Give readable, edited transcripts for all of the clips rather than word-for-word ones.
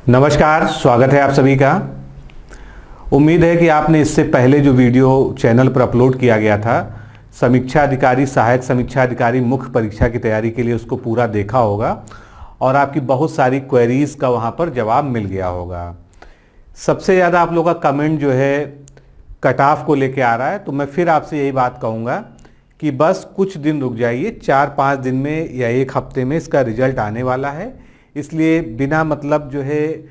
नमस्कार, स्वागत है आप सभी का। उम्मीद है कि आपने इससे पहले जो वीडियो चैनल पर अपलोड किया गया था समीक्षा अधिकारी, सहायक समीक्षा अधिकारी मुख्य परीक्षा की तैयारी के लिए, उसको पूरा देखा होगा और आपकी बहुत सारी क्वेरीज़ का वहाँ पर जवाब मिल गया होगा। सबसे ज़्यादा आप लोगों का कमेंट जो है कट ऑफ को लेके आ रहा है, तो मैं फिर आपसे यही बात कहूँगा कि बस कुछ दिन रुक जाइए, 4-5 दिन में या एक हफ्ते में इसका रिजल्ट आने वाला है। इसलिए बिना मतलब जो है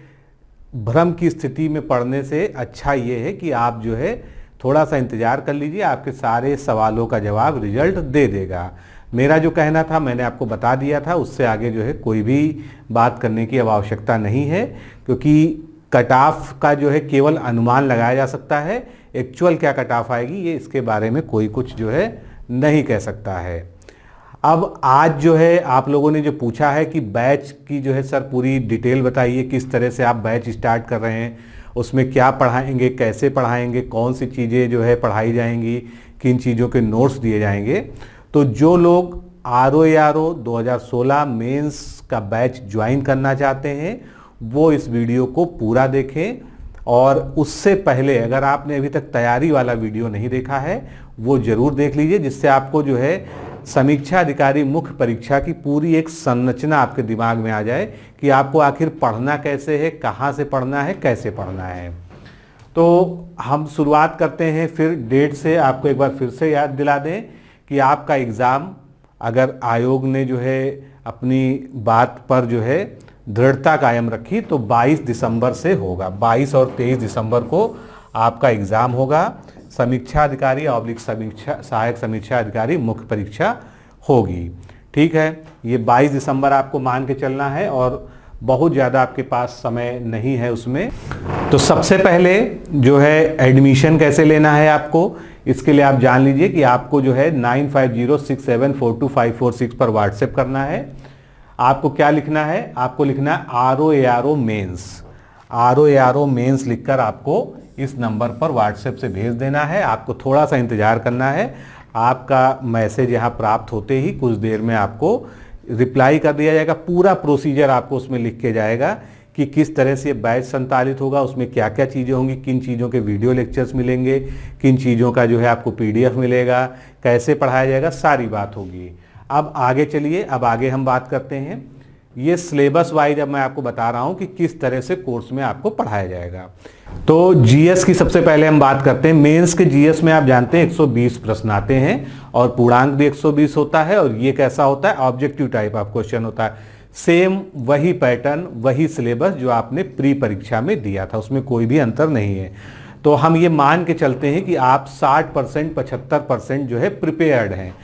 भ्रम की स्थिति में पढ़ने से अच्छा ये है कि आप जो है थोड़ा सा इंतज़ार कर लीजिए, आपके सारे सवालों का जवाब रिजल्ट दे देगा। मेरा जो कहना था मैंने आपको बता दिया था, उससे आगे जो है कोई भी बात करने की अब आवश्यकता नहीं है, क्योंकि कट ऑफ का जो है केवल अनुमान लगाया जा सकता है। एक्चुअल क्या कट ऑफ आएगी ये इसके बारे में कोई कुछ जो है नहीं कह सकता है। अब आज जो है आप लोगों ने जो पूछा है कि बैच की जो है सर पूरी डिटेल बताइए, किस तरह से आप बैच स्टार्ट कर रहे हैं, उसमें क्या पढ़ाएंगे, कैसे पढ़ाएंगे, कौन सी चीज़ें जो है पढ़ाई जाएंगी, किन चीज़ों के नोट्स दिए जाएंगे। तो जो लोग RO 2016 मेंस का बैच ज्वाइन करना चाहते हैं वो इस वीडियो को पूरा देखें, और उससे पहले अगर आपने अभी तक तैयारी वाला वीडियो नहीं देखा है वो ज़रूर देख लीजिए, जिससे आपको जो है समीक्षा अधिकारी मुख्य परीक्षा की पूरी एक संरचना आपके दिमाग में आ जाए कि आपको आखिर पढ़ना कैसे है, कहाँ से पढ़ना है, कैसे पढ़ना है। तो हम शुरुआत करते हैं फिर डेट से। आपको एक बार फिर से याद दिला दें कि आपका एग्ज़ाम, अगर आयोग ने जो है अपनी बात पर जो है दृढ़ता कायम रखी, तो 22 दिसंबर से होगा। 22 और 23 दिसंबर को आपका एग्ज़ाम होगा। समीक्षा अधिकारी ऑब्लिक सहायक समीक्षा अधिकारी मुख्य परीक्षा होगी। ठीक है, ये 22 दिसंबर आपको मान के चलना है और बहुत ज़्यादा आपके पास समय नहीं है उसमें। तो सबसे पहले जो है एडमिशन कैसे लेना है आपको, इसके लिए आप जान लीजिए कि आपको जो है 9506742546 पर व्हाट्सएप करना है। आपको क्या लिखना है, आपको लिखना है RO मेंस। RO मेंस लिखकर आपको इस नंबर पर व्हाट्सएप से भेज देना है। आपको थोड़ा सा इंतज़ार करना है, आपका मैसेज यहाँ प्राप्त होते ही कुछ देर में आपको रिप्लाई कर दिया जाएगा। पूरा प्रोसीजर आपको उसमें लिख के जाएगा कि किस तरह से बैच संचालित होगा, उसमें क्या क्या चीज़ें होंगी, किन चीज़ों के वीडियो लेक्चर्स मिलेंगे, किन चीज़ों का जो है आपको PDF मिलेगा, कैसे पढ़ाया जाएगा, सारी बात होगी। अब आगे चलिए, अब आगे हम बात करते हैं ये सिलेबस वाइज। अब मैं आपको बता रहा हूँ कि किस तरह से कोर्स में आपको पढ़ाया जाएगा। तो GS की सबसे पहले हम बात करते हैं। मेंस के GS में आप जानते हैं 120 प्रश्न आते हैं और पूर्णांक भी 120 होता है, और ये कैसा होता है, ऑब्जेक्टिव टाइप ऑफ क्वेश्चन होता है। सेम वही पैटर्न, वही सिलेबस जो आपने प्री परीक्षा में दिया था, उसमें कोई भी अंतर नहीं है। तो हम ये मान के चलते हैं कि आप 60% 75% जो है प्रिपेयर्ड हैं।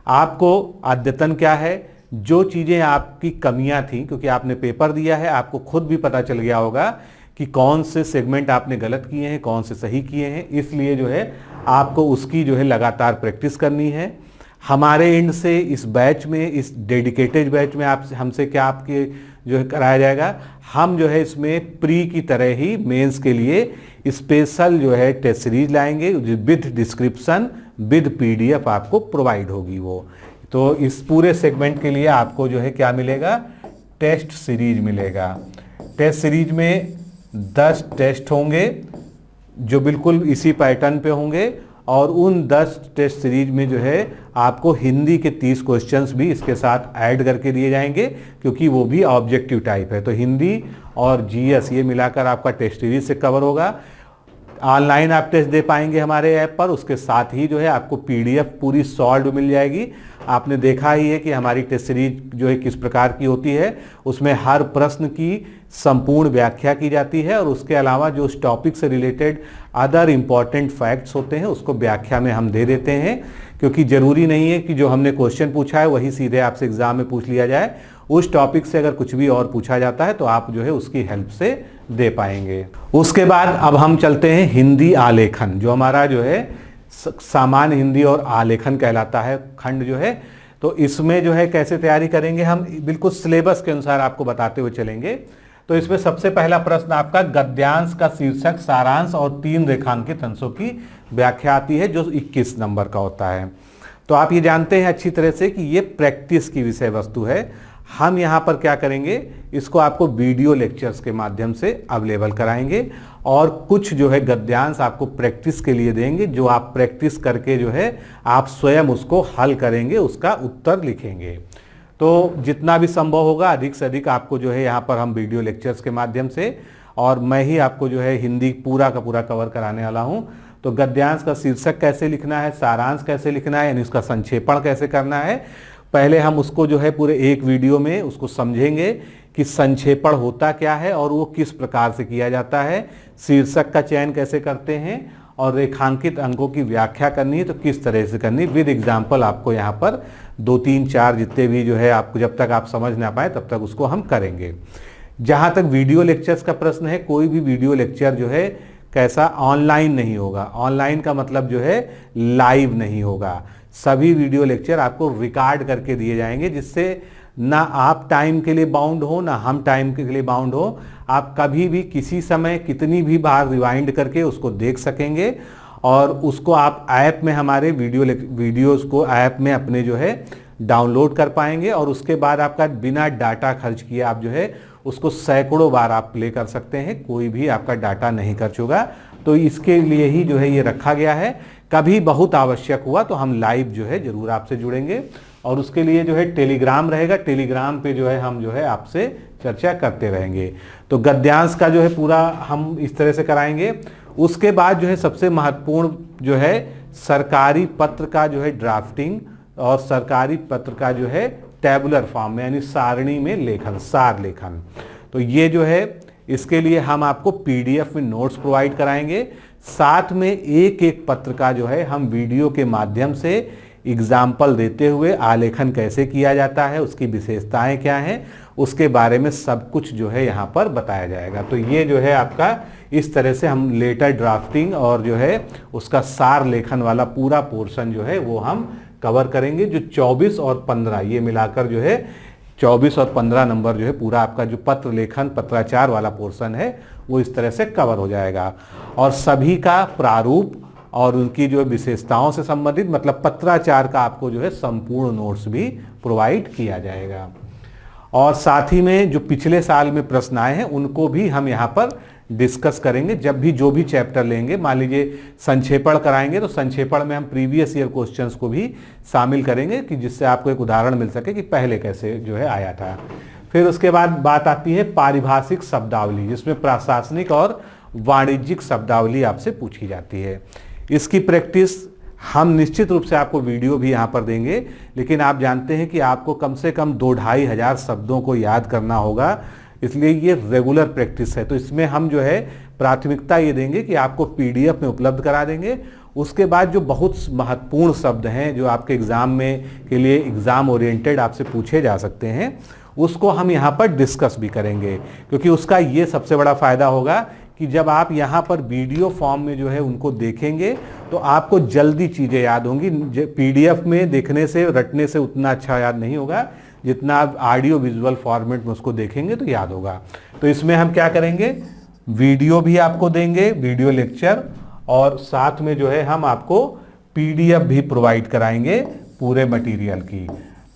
आपको अद्यतन क्या है, जो चीज़ें आपकी कमियां थी, क्योंकि आपने पेपर दिया है, आपको खुद भी पता चल गया होगा कि कौन से सेगमेंट आपने गलत किए हैं, कौन से सही किए हैं। इसलिए जो है आपको उसकी जो है लगातार प्रैक्टिस करनी है। हमारे एंड से इस बैच में, इस डेडिकेटेड बैच में आप हमसे क्या आपके जो है कराया जाएगा, हम जो है इसमें प्री की तरह ही मेंस के लिए स्पेशल जो है टेस्ट सीरीज लाएंगे विद डिस्क्रिप्शन, विद PDF आपको प्रोवाइड होगी वो। तो इस पूरे सेगमेंट के लिए आपको जो है क्या मिलेगा, टेस्ट सीरीज मिलेगा। टेस्ट सीरीज में 10 टेस्ट होंगे जो बिल्कुल इसी पैटर्न पे होंगे, और उन 10 टेस्ट सीरीज में जो है आपको हिंदी के 30 क्वेश्चंस भी इसके साथ ऐड करके दिए जाएंगे, क्योंकि वो भी ऑब्जेक्टिव टाइप है। तो हिंदी और GS ये मिलाकर आपका टेस्ट सीरीज से कवर होगा। ऑनलाइन आप टेस्ट दे पाएंगे हमारे ऐप पर, उसके साथ ही जो है आपको PDF पूरी सॉल्व मिल जाएगी। आपने देखा ही है कि हमारी टेस्ट सीरीज जो है किस प्रकार की होती है, उसमें हर प्रश्न की संपूर्ण व्याख्या की जाती है, और उसके अलावा जो उस टॉपिक से रिलेटेड अदर इम्पॉर्टेंट फैक्ट्स होते हैं उसको व्याख्या में हम दे देते हैं, क्योंकि ज़रूरी नहीं है कि जो हमने क्वेश्चन पूछा है वही सीधे आपसे एग्जाम में पूछ लिया जाए। उस टॉपिक से अगर कुछ भी और पूछा जाता है तो आप जो है उसकी हेल्प से दे पाएंगे। उसके बाद अब हम चलते हैं हिंदी आलेखन, जो हमारा जो है सामान्य हिंदी और आलेखन कहलाता है खंड जो है। तो इसमें जो है कैसे तैयारी करेंगे, हम बिल्कुल सिलेबस के अनुसार आपको बताते हुए चलेंगे। तो इसमें सबसे पहला प्रश्न आपका गद्यांश का शीर्षक, सारांश और 3 रेखांकित अंशों की व्याख्या आती है, जो 21 नंबर का होता है। तो आप ये जानते हैं अच्छी तरह से कि ये प्रैक्टिस की विषय वस्तु है। हम यहाँ पर क्या करेंगे, इसको आपको वीडियो लेक्चर्स के माध्यम से अवेलेबल कराएंगे और कुछ जो है गद्यांश आपको प्रैक्टिस के लिए देंगे, जो आप प्रैक्टिस करके जो है आप स्वयं उसको हल करेंगे, उसका उत्तर लिखेंगे। तो जितना भी संभव होगा अधिक से अधिक आपको जो है यहाँ पर हम वीडियो लेक्चर्स के माध्यम से, और मैं ही आपको जो है हिंदी पूरा का पूरा कवर कराने वाला हूँ। तो गद्यांश का शीर्षक कैसे लिखना है, सारांश कैसे लिखना है, यानी उसका संक्षेपण कैसे करना है, पहले हम उसको जो है पूरे एक वीडियो में उसको समझेंगे कि संक्षेपण होता क्या है और वो किस प्रकार से किया जाता है, शीर्षक का चयन कैसे करते हैं, और रेखांकित अंकों की व्याख्या करनी है तो किस तरह से करनी, विद एग्जाम्पल आपको यहाँ पर 2 3 4 जितने भी जो है आपको जब तक आप समझ ना पाए तब तक उसको हम करेंगे। जहाँ तक वीडियो लेक्चर्स का प्रश्न है, कोई भी वीडियो लेक्चर जो है कैसा, ऑनलाइन नहीं होगा। ऑनलाइन का मतलब जो है लाइव नहीं होगा। सभी वीडियो लेक्चर आपको रिकॉर्ड करके दिए जाएंगे, जिससे ना आप टाइम के लिए बाउंड हो ना हम टाइम के लिए बाउंड हो। आप कभी भी किसी समय कितनी भी बार रिवाइंड करके उसको देख सकेंगे और उसको आप ऐप में हमारे वीडियोस को ऐप में अपने जो है डाउनलोड कर पाएंगे, और उसके बाद आपका बिना डाटा खर्च किए आप जो है उसको सैकड़ों बार आप प्ले कर सकते हैं, कोई भी आपका डाटा नहीं खर्च होगा। तो इसके लिए ही जो है ये रखा गया है। कभी बहुत आवश्यक हुआ तो हम लाइव जो है जरूर आपसे जुड़ेंगे, और उसके लिए जो है टेलीग्राम रहेगा, टेलीग्राम पे जो है हम जो है आपसे चर्चा करते रहेंगे। तो गद्यांश का जो है पूरा हम इस तरह से कराएंगे। उसके बाद जो है सबसे महत्वपूर्ण जो है सरकारी पत्र का जो है ड्राफ्टिंग, और सरकारी पत्र का जो है टेबुलर फॉर्म में यानी सारणी में लेखन, सार लेखन। तो ये जो है इसके लिए हम आपको पीडीएफ में नोट्स प्रोवाइड कराएंगे, साथ में एक एक पत्र का जो है हम वीडियो के माध्यम से एग्जाम्पल देते हुए आलेखन कैसे किया जाता है, उसकी विशेषताएं क्या हैं, उसके बारे में सब कुछ जो है यहाँ पर बताया जाएगा। तो ये जो है आपका इस तरह से हम लेटर ड्राफ्टिंग और जो है उसका सार लेखन वाला पूरा पोर्शन जो है वो हम कवर करेंगे, जो 24 और 15 ये मिलाकर जो है 24 और 15 नंबर जो है पूरा आपका जो पत्र लेखन पत्राचार वाला पोर्शन है वो इस तरह से कवर हो जाएगा। और सभी का प्रारूप और उनकी जो विशेषताओं से संबंधित मतलब पत्राचार का आपको जो है संपूर्ण नोट्स भी प्रोवाइड किया जाएगा। और साथ ही में जो पिछले साल में प्रश्न आए हैं उनको भी हम यहाँ पर डिस्कस करेंगे। जब भी जो भी चैप्टर लेंगे, मान लीजिए संक्षेपण कराएंगे तो संक्षेपण में हम प्रीवियस ईयर क्वेश्चंस को भी शामिल करेंगे कि जिससे आपको एक उदाहरण मिल सके कि पहले कैसे जो है आया था। फिर उसके बाद बात आती है पारिभाषिक शब्दावली, जिसमें प्रशासनिक और वाणिज्यिक शब्दावली आपसे पूछी जाती है। इसकी प्रैक्टिस हम निश्चित रूप से आपको वीडियो भी यहाँ पर देंगे, लेकिन आप जानते हैं कि आपको कम से कम 2-2.5 हज़ार शब्दों को याद करना होगा, इसलिए ये रेगुलर प्रैक्टिस है। तो इसमें हम जो है प्राथमिकता ये देंगे कि आपको पीडीएफ में उपलब्ध करा देंगे। उसके बाद जो बहुत महत्वपूर्ण शब्द हैं जो आपके एग्जाम में के लिए एग्जाम ओरिएंटेड आपसे पूछे जा सकते हैं, उसको हम यहाँ पर डिस्कस भी करेंगे, क्योंकि उसका ये सबसे बड़ा फायदा होगा कि जब आप यहाँ पर वीडियो फॉर्म में जो है उनको देखेंगे तो आपको जल्दी चीज़ें याद होंगी। पीडीएफ में देखने से रटने से उतना अच्छा याद नहीं होगा जितना आप ऑडियो विजुअल फॉर्मेट में उसको देखेंगे तो याद होगा। तो इसमें हम क्या करेंगे, वीडियो भी आपको देंगे, वीडियो लेक्चर, और साथ में जो है हम आपको पीडीएफ भी प्रोवाइड कराएंगे पूरे मटेरियल की।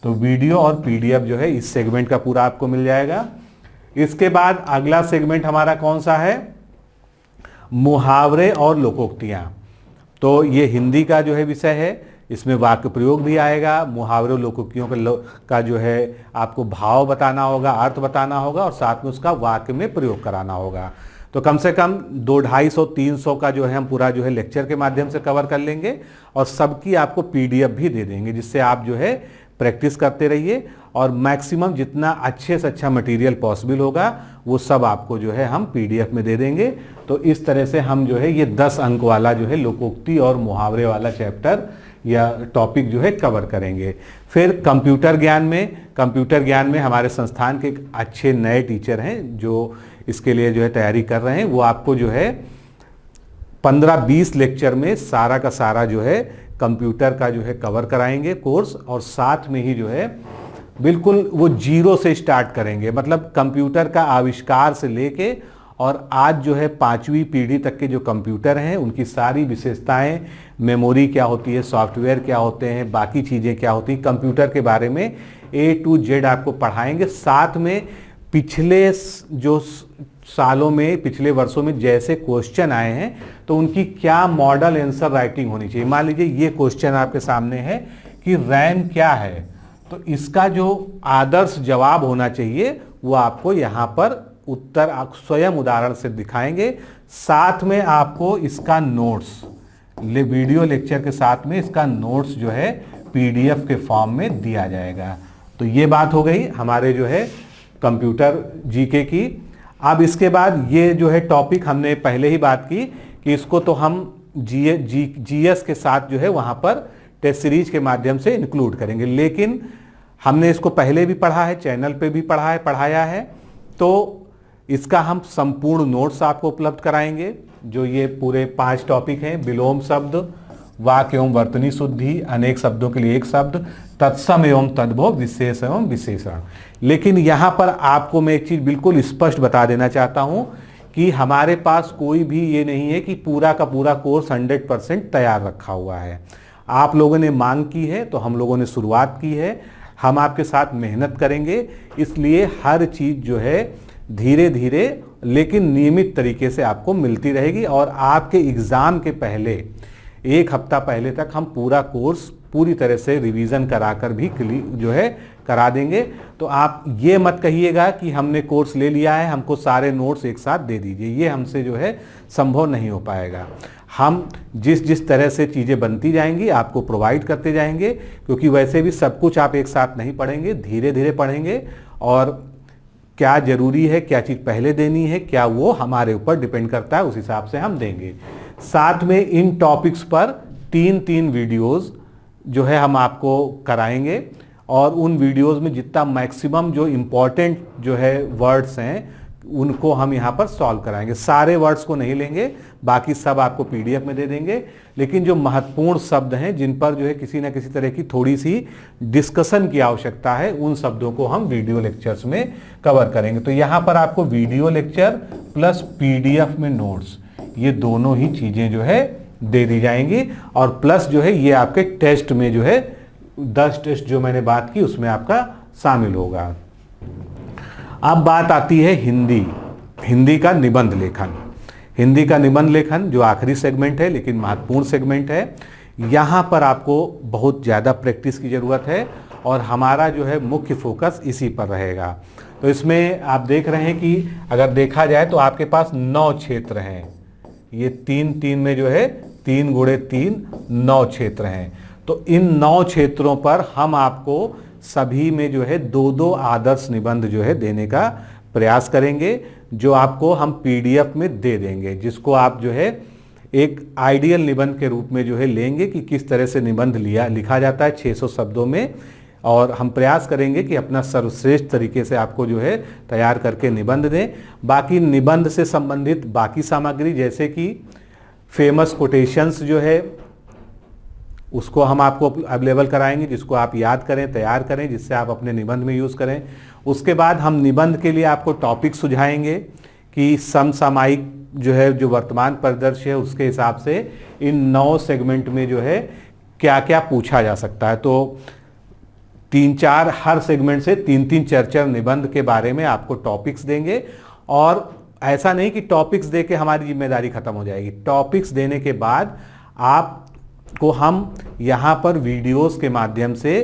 तो वीडियो और पीडीएफ जो है इस सेगमेंट का पूरा आपको मिल जाएगा। इसके बाद अगला सेगमेंट हमारा कौन सा है, मुहावरे और लोकोक्तियां। तो ये हिंदी का जो है विषय है, इसमें वाक्य प्रयोग भी आएगा। मुहावरे और लोकोक्तियों का जो है आपको भाव बताना होगा, अर्थ बताना होगा, और साथ में उसका वाक्य में प्रयोग कराना होगा। तो कम से कम 200-250-300 का जो है हम पूरा जो है लेक्चर के माध्यम से कवर कर लेंगे, और सबकी आपको पीडीएफ भी दे देंगे, जिससे आप जो है प्रैक्टिस करते रहिए और मैक्सिमम जितना अच्छे से अच्छा मटेरियल पॉसिबल होगा वो सब आपको जो है हम पीडीएफ में दे देंगे। तो इस तरह से हम जो है ये 10 अंक वाला जो है लोकोक्ति और मुहावरे वाला चैप्टर या टॉपिक जो है कवर करेंगे। फिर कंप्यूटर ज्ञान में हमारे संस्थान के एक अच्छे नए टीचर हैं जो इसके लिए जो है तैयारी कर रहे हैं। वो आपको जो है 15-20 लेक्चर में सारा का सारा जो है कंप्यूटर का जो है कवर कराएंगे कोर्स, और साथ में ही जो है बिल्कुल वो जीरो से स्टार्ट करेंगे, मतलब कंप्यूटर का आविष्कार से लेके और आज जो है 5वीं पीढ़ी तक के जो कंप्यूटर हैं उनकी सारी विशेषताएं, मेमोरी क्या होती है, सॉफ्टवेयर क्या होते हैं, बाकी चीज़ें क्या होती हैं, कंप्यूटर के बारे में A to Z आपको पढ़ाएंगे। साथ में पिछले जो सालों में, पिछले वर्षों में जैसे क्वेश्चन आए हैं तो उनकी क्या मॉडल आंसर राइटिंग होनी चाहिए। मान लीजिए ये क्वेश्चन आपके सामने है कि रैम क्या है, तो इसका जो आदर्श जवाब होना चाहिए वो आपको यहाँ पर उत्तर आप स्वयं उदाहरण से दिखाएंगे। साथ में आपको इसका नोट्स, वीडियो लेक्चर के साथ में इसका नोट्स जो है PDF के फॉर्म में दिया जाएगा। तो ये बात हो गई हमारे जो है कंप्यूटर जीके की। अब इसके बाद ये जो है टॉपिक हमने पहले ही बात की कि इसको तो हम GS के साथ जो है वहाँ पर टेस्ट सीरीज के माध्यम से इंक्लूड करेंगे, लेकिन हमने इसको पहले भी पढ़ा है, चैनल पे भी पढ़ाया है, तो इसका हम संपूर्ण नोट्स आपको उपलब्ध कराएंगे। जो ये पूरे 5 टॉपिक हैं, विलोम शब्द, वाक्य एवं वर्तनी शुद्धि, अनेक शब्दों के लिए एक शब्द, तत्सम एवं तद्भव, विशेष एवं विशेषण। लेकिन यहाँ पर आपको मैं एक चीज़ बिल्कुल स्पष्ट बता देना चाहता हूँ कि हमारे पास कोई भी ये नहीं है कि पूरा का पूरा कोर्स 100% तैयार रखा हुआ है। आप लोगों ने मांग की है तो हम लोगों ने शुरुआत की है, हम आपके साथ मेहनत करेंगे, इसलिए हर चीज़ जो है धीरे धीरे लेकिन नियमित तरीके से आपको मिलती रहेगी। और आपके एग्ज़ाम के पहले 1 हफ्ता पहले तक हम पूरा कोर्स पूरी तरह से रिवीजन कराकर भी जो है करा देंगे। तो आप ये मत कहिएगा कि हमने कोर्स ले लिया है, हमको सारे नोट्स एक साथ दे दीजिए, ये हमसे जो है संभव नहीं हो पाएगा। हम जिस तरह से चीज़ें बनती जाएंगी आपको प्रोवाइड करते जाएंगे, क्योंकि वैसे भी सब कुछ आप एक साथ नहीं पढ़ेंगे, धीरे धीरे पढ़ेंगे। और क्या ज़रूरी है, क्या चीज़ पहले देनी है, क्या वो हमारे ऊपर डिपेंड करता है, उस हिसाब से हम देंगे। साथ में इन टॉपिक्स पर 3 वीडियोस जो है हम आपको कराएंगे, और उन वीडियोस में जितना मैक्सिमम जो इम्पोर्टेंट जो है वर्ड्स हैं उनको हम यहाँ पर सॉल्व कराएंगे। सारे वर्ड्स को नहीं लेंगे, बाकी सब आपको PDF में दे देंगे, लेकिन जो महत्वपूर्ण शब्द हैं जिन पर जो है किसी न किसी तरह की थोड़ी सी डिस्कशन की आवश्यकता है, उन शब्दों को हम वीडियो लेक्चर्स में कवर करेंगे। तो यहाँ पर आपको वीडियो लेक्चर प्लस PDF में नोट्स, ये दोनों ही चीज़ें जो है दे दी जाएंगी। और प्लस जो है ये आपके टेस्ट में जो है 10 टेस्ट जो मैंने बात की उसमें आपका शामिल होगा। अब बात आती है हिंदी का निबंध लेखन। हिंदी का निबंध लेखन जो आखिरी सेगमेंट है लेकिन महत्वपूर्ण सेगमेंट है। यहाँ पर आपको बहुत ज़्यादा प्रैक्टिस की ज़रूरत है और हमारा जो है मुख्य फोकस इसी पर रहेगा। तो इसमें आप देख रहे हैं कि अगर देखा जाए तो आपके पास 9 क्षेत्र हैं। ये 3 में जो है 3 × 3 9 क्षेत्र हैं। तो इन 9 क्षेत्रों पर हम आपको सभी में जो है 2 आदर्श निबंध जो है देने का प्रयास करेंगे, जो आपको हम PDF में दे देंगे, जिसको आप जो है एक आइडियल निबंध के रूप में जो है लेंगे कि किस तरह से निबंध लिखा जाता है 600 शब्दों में। और हम प्रयास करेंगे कि अपना सर्वश्रेष्ठ तरीके से आपको जो है तैयार करके निबंध दें। बाकी निबंध से संबंधित बाकी सामग्री जैसे कि फेमस कोटेशंस जो है उसको हम आपको अवेलेबल कराएंगे, जिसको आप याद करें, तैयार करें, जिससे आप अपने निबंध में यूज़ करें। उसके बाद हम निबंध के लिए आपको टॉपिक सुझाएंगे कि समसामयिक जो है जो वर्तमान परिदृश्य है उसके हिसाब से इन 9 सेगमेंट में जो है क्या क्या पूछा जा सकता है। तो 3-4 हर सेगमेंट से 3-3 चर्चा निबंध के बारे में आपको टॉपिक्स देंगे। और ऐसा नहीं कि टॉपिक्स दे के हमारी जिम्मेदारी खत्म हो जाएगी। टॉपिक्स देने के बाद आपको हम यहाँ पर वीडियोस के माध्यम से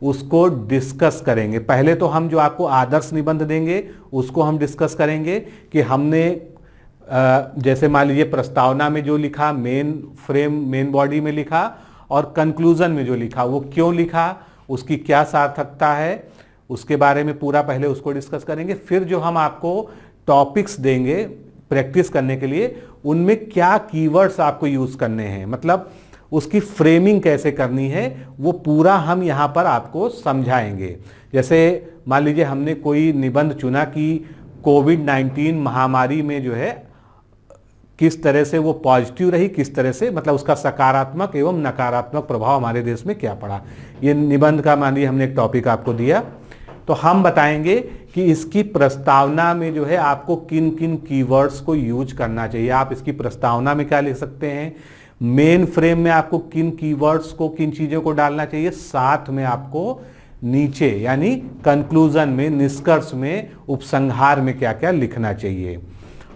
उसको डिस्कस करेंगे। पहले तो हम जो आपको आदर्श निबंध देंगे उसको हम डिस्कस करेंगे कि हमने जैसे मान लीजिए प्रस्तावना में जो लिखा, मेन बॉडी में लिखा और कंक्लूजन में जो लिखा वो क्यों लिखा, उसकी क्या सार्थकता है, उसके बारे में पूरा पहले उसको डिस्कस करेंगे। फिर जो हम आपको टॉपिक्स देंगे प्रैक्टिस करने के लिए, उनमें क्या कीवर्ड्स आपको यूज करने हैं, मतलब उसकी फ्रेमिंग कैसे करनी है, वो पूरा हम यहाँ पर आपको समझाएंगे। जैसे मान लीजिए हमने कोई निबंध चुना कि कोविड-19 महामारी में जो है किस तरह से वो पॉजिटिव रही, किस तरह से मतलब उसका सकारात्मक एवं नकारात्मक प्रभाव हमारे देश में क्या पड़ा। ये निबंध का मान लीजिए हमने एक टॉपिक आपको दिया, तो हम बताएंगे कि इसकी प्रस्तावना में जो है आपको किन किन कीवर्ड्स को यूज करना चाहिए। आप इसकी प्रस्तावना में क्या लिख सकते हैं, मेन फ्रेम में आपको किन कीवर्ड्स को, किन चीजों को डालना चाहिए, साथ में आपको नीचे यानी कंक्लूजन में, निष्कर्ष में, उपसंहार में क्या क्या लिखना चाहिए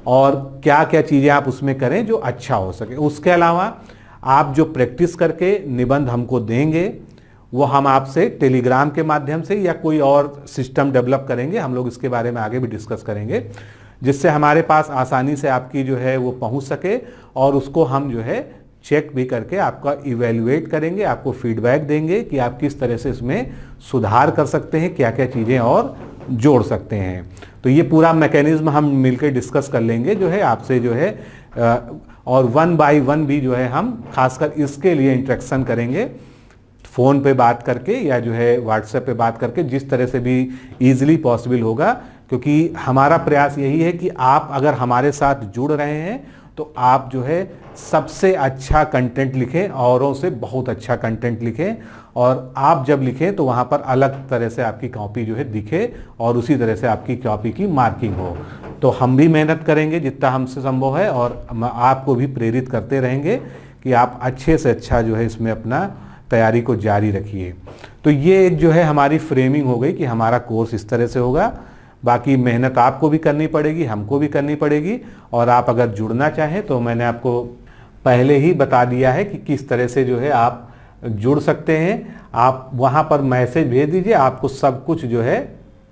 और क्या क्या चीजें आप उसमें करें जो अच्छा हो सके। उसके अलावा आप जो प्रैक्टिस करके निबंध हमको देंगे वो हम आपसे टेलीग्राम के माध्यम से या कोई और सिस्टम डेवलप करेंगे, हम लोग इसके बारे में आगे भी डिस्कस करेंगे, जिससे हमारे पास आसानी से आपकी जो है वो पहुंच सके और उसको हम जो है चेक भी करके आपका इवेल्युएट करेंगे, आपको फीडबैक देंगे कि आप किस तरह से इसमें सुधार कर सकते हैं, क्या क्या चीज़ें और जोड़ सकते हैं। तो ये पूरा मैकेनिज्म हम मिलकर डिस्कस कर लेंगे जो है आपसे जो है, और 1 बाय 1 भी जो है हम खासकर इसके लिए इंटरेक्शन करेंगे, फ़ोन पे बात करके या जो है व्हाट्सएप पे बात करके, जिस तरह से भी ईजिली पॉसिबल होगा, क्योंकि हमारा प्रयास यही है कि आप अगर हमारे साथ जुड़ रहे हैं तो आप जो है सबसे अच्छा कंटेंट लिखें, औरों से बहुत अच्छा कंटेंट लिखें, और आप जब लिखें तो वहाँ पर अलग तरह से आपकी कॉपी जो है दिखे और उसी तरह से आपकी कॉपी की मार्किंग हो। तो हम भी मेहनत करेंगे जितना हमसे संभव है और आपको भी प्रेरित करते रहेंगे कि आप अच्छे से अच्छा जो है इसमें अपना तैयारी को जारी रखिए। तो ये जो है हमारी फ्रेमिंग हो गई कि हमारा कोर्स इस तरह से होगा। बाकी मेहनत आपको भी करनी पड़ेगी, हमको भी करनी पड़ेगी, और आप अगर जुड़ना चाहें तो मैंने आपको पहले ही बता दिया है कि किस तरह से जो है आप जुड़ सकते हैं। आप वहाँ पर मैसेज भेज दीजिए, आपको सब कुछ जो है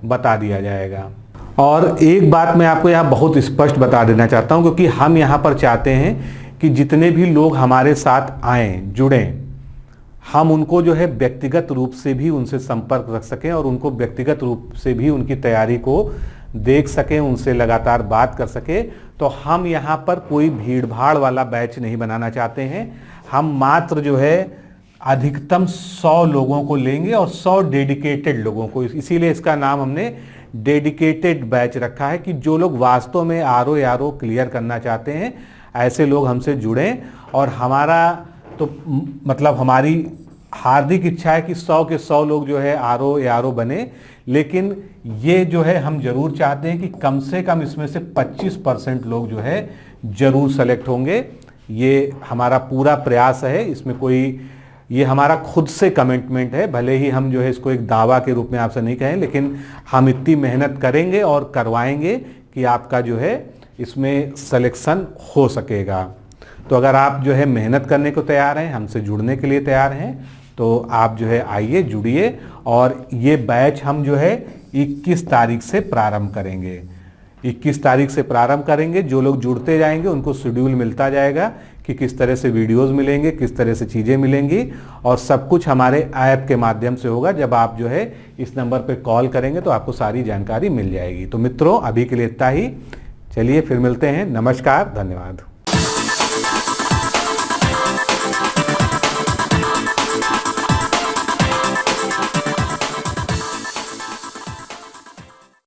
बता दिया जाएगा। और एक बात मैं आपको यहाँ बहुत स्पष्ट बता देना चाहता हूँ, क्योंकि हम यहाँ पर चाहते हैं कि जितने भी लोग हमारे साथ आएँ, जुड़ें, हम उनको जो है व्यक्तिगत रूप से भी उनसे संपर्क रख सकें और उनको व्यक्तिगत रूप से भी उनकी तैयारी को देख सकें, उनसे लगातार बात कर सकें। तो हम यहाँ पर कोई भीड़-भाड़ वाला बैच नहीं बनाना चाहते हैं। हम मात्र जो है अधिकतम 100 लोगों को लेंगे और 100 डेडिकेटेड लोगों को, इसीलिए इसका नाम हमने डेडिकेटेड बैच रखा है कि जो लोग वास्तव में आरओ क्लियर करना चाहते हैं, ऐसे लोग हमसे जुड़ें। और हमारा तो मतलब हमारी हार्दिक इच्छा है कि 100 के 100 लोग जो है आरओ बने, लेकिन ये जो है हम जरूर चाहते हैं कि कम से कम इसमें से 25% लोग जो है जरूर सेलेक्ट होंगे। ये हमारा पूरा प्रयास है, इसमें कोई, ये हमारा खुद से कमिटमेंट है, भले ही हम जो है इसको एक दावा के रूप में आपसे नहीं कहें, लेकिन हम इतनी मेहनत करेंगे और करवाएंगे कि आपका जो है इसमें सिलेक्शन हो सकेगा। तो अगर आप जो है मेहनत करने को तैयार हैं, हमसे जुड़ने के लिए तैयार हैं, तो आप जो है आइए, जुड़िए। और ये बैच हम जो है 21 तारीख से प्रारंभ करेंगे। 21 तारीख से प्रारंभ करेंगे। जो लोग जुड़ते जाएंगे उनको शेड्यूल मिलता जाएगा कि किस तरह से वीडियोस मिलेंगे, किस तरह से चीज़ें मिलेंगी, और सब कुछ हमारे ऐप के माध्यम से होगा। जब आप जो है इस नंबर पर कॉल करेंगे तो आपको सारी जानकारी मिल जाएगी। तो मित्रों, अभी के लिए इतना ही। चलिए फिर मिलते हैं। नमस्कार, धन्यवाद।